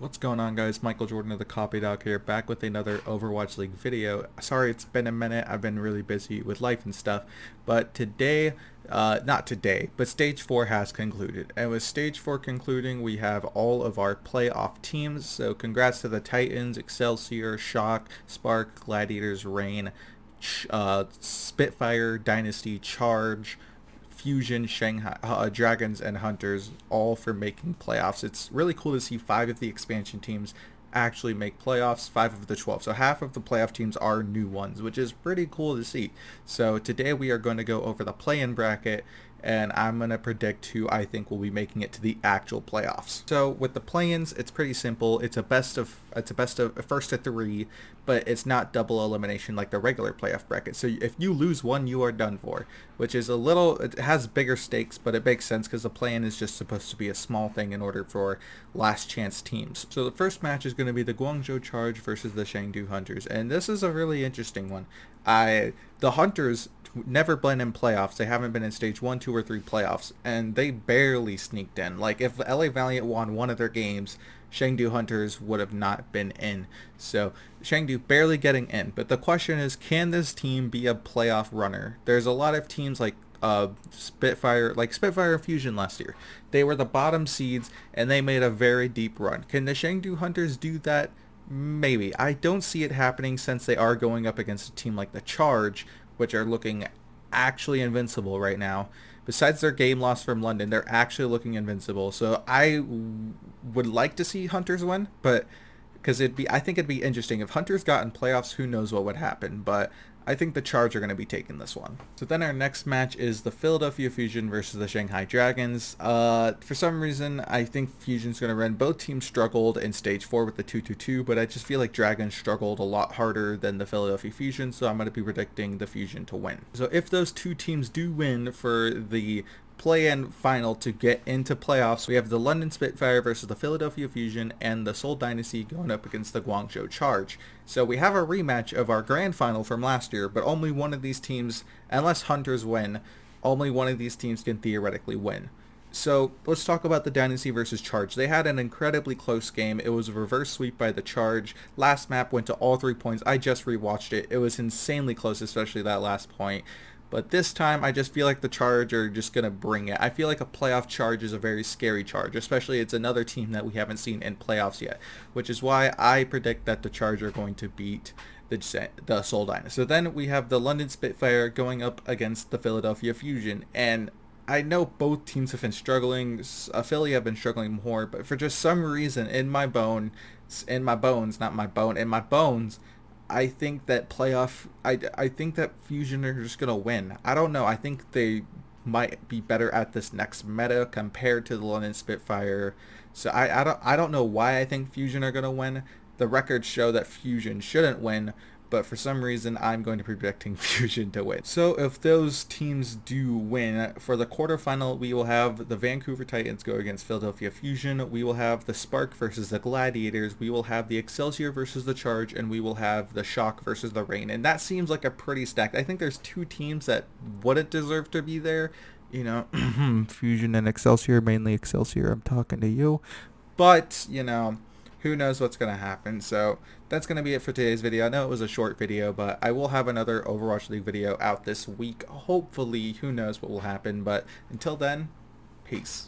What's going on, guys? Michael Jordan of the Copy Doc here, back with another Overwatch League video. Sorry it's been a minute, I've been really busy with life and stuff, but today, not today, but Stage 4 has concluded. And with Stage 4 concluding, we have all of our playoff teams, so congrats to the Titans, Excelsior, Shock, Spark, Gladiators, Reign, Spitfire, Dynasty, Charge, Fusion, Shanghai, Dragons, and Hunters, all for making playoffs. It's really cool to see 5 of the expansion teams actually make playoffs, 5 of the 12. So half of the playoff teams are new ones, which is pretty cool to see. So today we are going to go over the play-in bracket, and I'm going to predict who I think will be making it to the actual playoffs. So with the play-ins, it's pretty simple. It's a best of first to 3, but it's not double elimination like the regular playoff bracket. So if you lose one, you are done for, which is it has bigger stakes, but it makes sense because the play-in is just supposed to be a small thing in order for last chance teams. So the first match is going to be the Guangzhou Charge versus the Chengdu Hunters, and this is a really interesting one. The Hunters never been in playoffs. They haven't been in stage 1, 2, or 3 playoffs, and they barely sneaked in. Like, if LA Valiant won one of their games, Chengdu Hunters would have not been in. So Chengdu barely getting in. But the question is, can this team be a playoff runner? There's a lot of teams like Spitfire and Fusion last year. They were the bottom seeds and they made a very deep run. Can the Chengdu Hunters do that? Maybe. I don't see it happening since they are going up against a team like the Charge, which are looking actually invincible right now. Besides their game loss from London, they're actually looking invincible. So I would like to see Hunters win, but because I think it'd be interesting if Hunters got in playoffs. Who knows what would happen? But I think the Charge are going to be taking this one. So then our next match is the Philadelphia Fusion versus the Shanghai Dragons. For some reason, I think Fusion's going to win. Both teams struggled in Stage 4 with the 2-2-2, but I just feel like Dragons struggled a lot harder than the Philadelphia Fusion, so I'm going to be predicting the Fusion to win. So if those two teams do win for the play-in final to get into playoffs, we have the London Spitfire versus the Philadelphia Fusion and the Seoul Dynasty going up against the Guangzhou Charge. So we have a rematch of our grand final from last year, but only one of these teams, unless Hunters win, only one of these teams can theoretically win. So let's talk about the Dynasty versus Charge. They had an incredibly close game. It was a reverse sweep by the Charge. Last map went to all 3 points. I just rewatched it. It was insanely close, especially that last point. But this time, I just feel like the Charge are just going to bring it. I feel like a playoff Charge is a very scary Charge, especially it's another team that we haven't seen in playoffs yet, which is why I predict that the Charge are going to beat the Seoul Dynasty. So then we have the London Spitfire going up against the Philadelphia Fusion, and I know both teams have been struggling. Philly have been struggling more, but for just some reason in my bones, I think that I think that Fusion are just gonna win. I don't know. I think they might be better at this next meta compared to the London Spitfire. So I don't know why I think Fusion are gonna win. The records show that Fusion shouldn't win, but for some reason I'm going to be predicting Fusion to win. So if those teams do win, for the quarterfinal we will have the Vancouver Titans go against Philadelphia Fusion, we will have the Spark versus the Gladiators, we will have the Excelsior versus the Charge, and we will have the Shock versus the Reign. And that seems like a pretty stacked. I think there's 2 teams that wouldn't deserve to be there. You know, Fusion and Excelsior, mainly Excelsior, I'm talking to you. But, you know, who knows what's going to happen. So that's going to be it for today's video. I know it was a short video, but I will have another Overwatch League video out this week. Hopefully, who knows what will happen. But until then, peace.